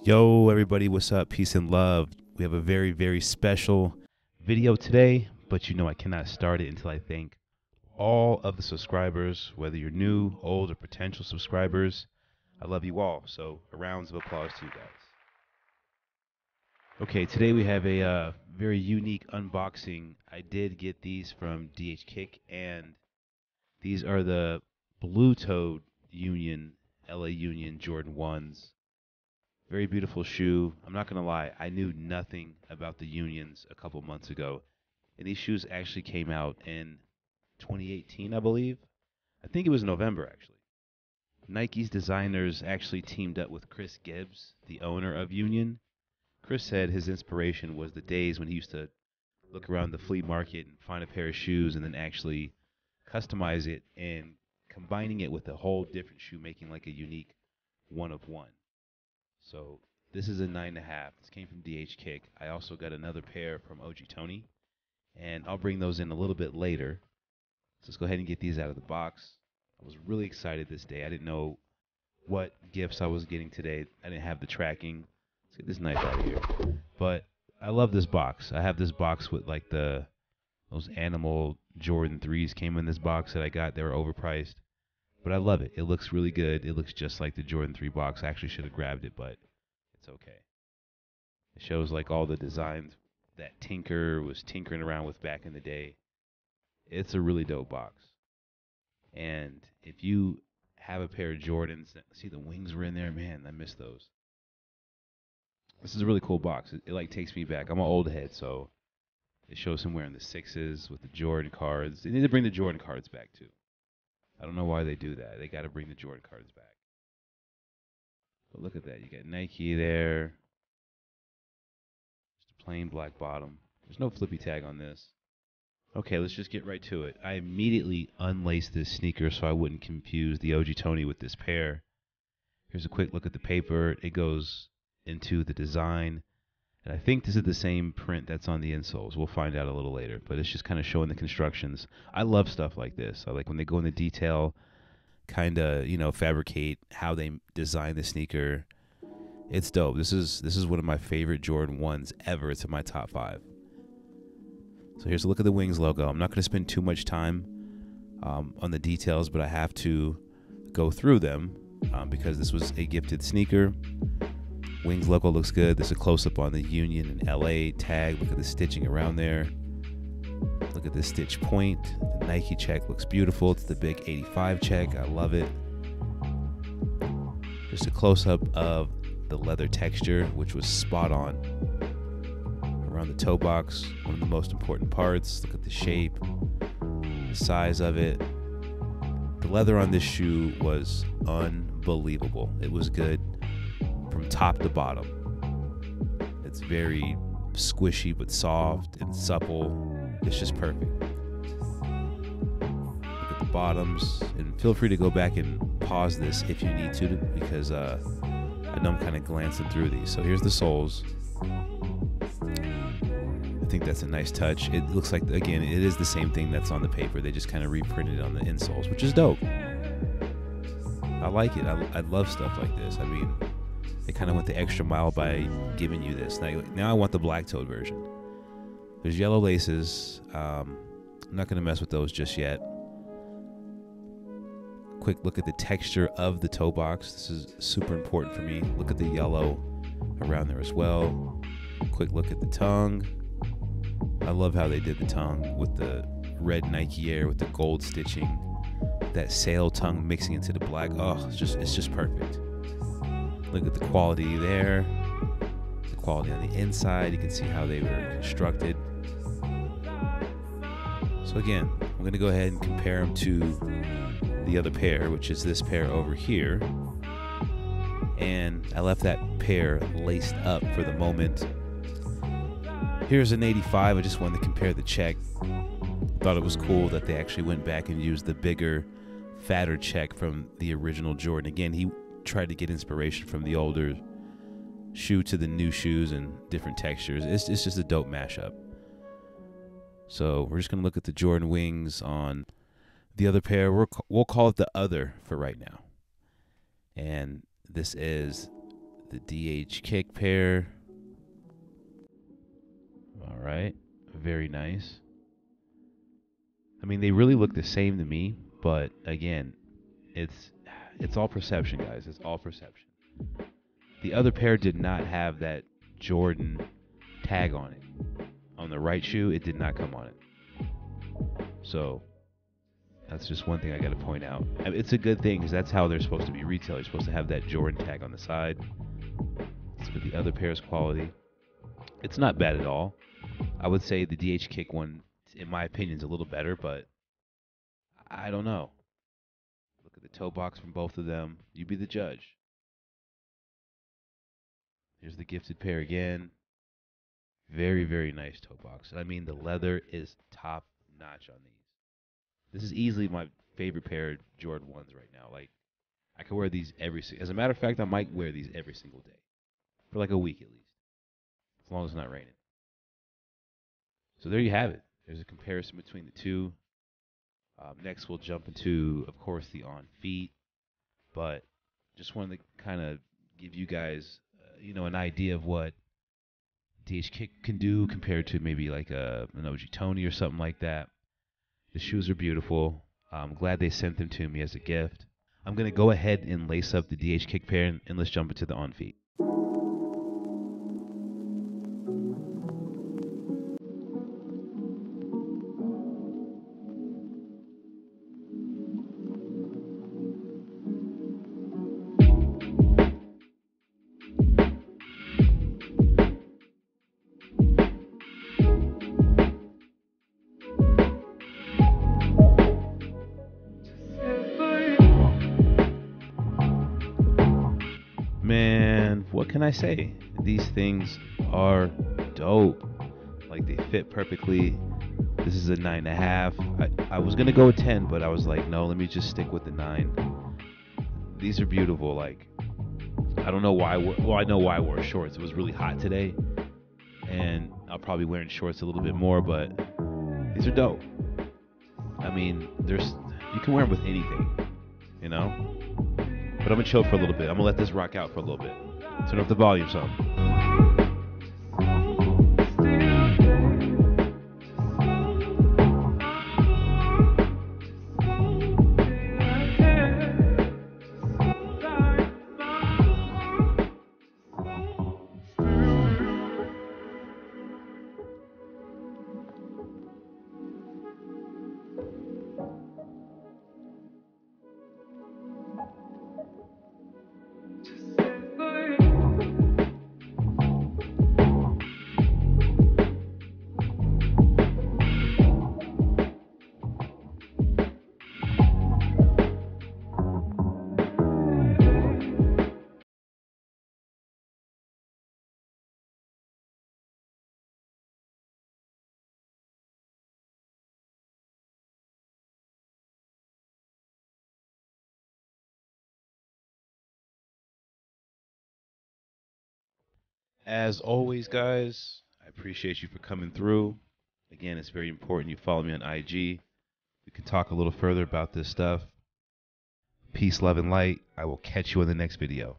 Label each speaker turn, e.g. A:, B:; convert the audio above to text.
A: Yo, everybody, what's up? Peace and love. We have a very, very special video today, but you know I cannot start it until I thank all of the subscribers, whether you're new, old, or potential subscribers. I love you all, so a round of applause to you guys. Okay, today we have a very unique unboxing. I did get these from DH Kick, and these are the Blue Toed Union, LA Union Jordan 1s. Very beautiful shoe. I'm not going to lie, I knew nothing about the Unions a couple months ago. And these shoes actually came out in 2018, I believe. I think it was November, actually. Nike's designers actually teamed up with Chris Gibbs, the owner of Union. Chris said his inspiration was the days when he used to look around the flea market and find a pair of shoes and then actually customize it and combining it with a whole different shoe, making like a unique one of one. So this is a 9.5. This came from DH Kick. I also got another pair from OG Tony, and I'll bring those in a little bit later. So let's go ahead and get these out of the box. I was really excited this day. I didn't know what gifts I was getting today. I didn't have the tracking. Let's get this knife out of here. But I love this box. I have this box with like those animal Jordan 3s came in this box that I got. They were overpriced. But I love it. It looks really good. It looks just like the Jordan 3 box. I actually should have grabbed it, but it's okay. It shows like all the designs that Tinker was tinkering around with back in the day. It's a really dope box. And if you have a pair of Jordans, see the wings were in there, man, I miss those. This is a really cool box. It like takes me back. I'm an old head, so it shows him wearing the 6s with the Jordan cards. They need to bring the Jordan cards back too. I don't know why they do that. They got to bring the Jordan cards back. But look at that. You got Nike there. Just a plain black bottom. There's no flippy tag on this. Okay, let's just get right to it. I immediately unlaced this sneaker so I wouldn't confuse the OG Tony with this pair. Here's a quick look at the paper. It goes into the design. And I think this is the same print that's on the insoles. We'll find out a little later. But it's just kind of showing the constructions. I love stuff like this. I like when they go into detail, kind of, fabricate how they design the sneaker. It's dope. This is one of my favorite Jordan 1s ever. It's in my top 5. So here's a look at the Wings logo. I'm not going to spend too much time on the details, but I have to go through them because this was a gifted sneaker. Wings logo looks good. There's a close-up on the Union and LA tag. Look at the stitching around there. Look at this stitch point. The Nike check looks beautiful. It's the big 85 check. I love it. Just a close-up of the leather texture, which was spot on. Around the toe box, one of the most important parts. Look at the shape, the size of it. The leather on this shoe was unbelievable. It was good from top to bottom. It's very squishy but soft and supple. It's just perfect. Look at the bottoms, and feel free to go back and pause this if you need to, because I know I'm kind of glancing through these. So here's the soles. I think that's a nice touch. It looks like, again, it is the same thing that's on the paper. They just kind of reprinted it on the insoles, which is dope. I like it. I love stuff like this. I mean, they kind of went the extra mile by giving you this. Now I want the black-toed version. There's yellow laces. I'm not going to mess with those just yet. Quick look at the texture of the toe box. This is super important for me. Look at the yellow around there as well. Quick look at the tongue. I love how they did the tongue with the red Nike Air with the gold stitching. That sail tongue mixing into the black. Oh, it's just perfect. Look at the quality there. The quality on the inside. You can see how they were constructed. So again, I'm going to go ahead and compare them to the other pair, which is this pair over here. And I left that pair laced up for the moment. Here's an 85. I just wanted to compare the check. Thought it was cool that they actually went back and used the bigger, fatter check from the original Jordan. Again, he tried to get inspiration from the older shoe to the new shoes and different textures. It's just a dope mashup. So we're just going to look at the Jordan wings on the other pair. We'll call it the other for right now. And this is the DH Kick pair. All right, very nice. I mean, they really look the same to me, but again, it's all perception, guys. It's all perception. The other pair did not have that Jordan tag on it. On the right shoe, it did not come on it. So that's just one thing I got to point out. I mean, it's a good thing because that's how they're supposed to be retailed. You're supposed to have that Jordan tag on the side. Let's look at the other pair's quality. It's not bad at all. I would say the DH Kick one, in my opinion, is a little better, but I don't know. Look at the toe box from both of them. You be the judge. Here's the gifted pair again. Very, very nice toe box. I mean, the leather is top notch on these. This is easily my favorite pair of Jordan 1s right now. Like, I could wear these as a matter of fact, I might wear these every single day. For like a week at least. As long as it's not raining. So there you have it. There's a comparison between the two. Next, we'll jump into, of course, the on feet. But just wanted to kind of give you guys, an idea of what DH Kick can do compared to maybe like an OG Tony or something like that. The shoes are beautiful. I'm glad they sent them to me as a gift. I'm going to go ahead and lace up the DH Kick pair, and let's jump into the on feet. Man, what can I say? These things are dope. Like, they fit perfectly. This is a 9.5. I was gonna go with 10, but I was like, no, let me just stick with the 9. These are beautiful. Like, I don't know why. I know why I wore shorts. It was really hot today, and I'll probably wearing shorts a little bit more. But these are dope. I mean, you can wear them with anything, But I'm gonna chill for a little bit. I'm gonna let this rock out for a little bit. Turn up the volume some. As always, guys, I appreciate you for coming through. Again, it's very important you follow me on IG. We can talk a little further about this stuff. Peace, love, and light. I will catch you in the next video.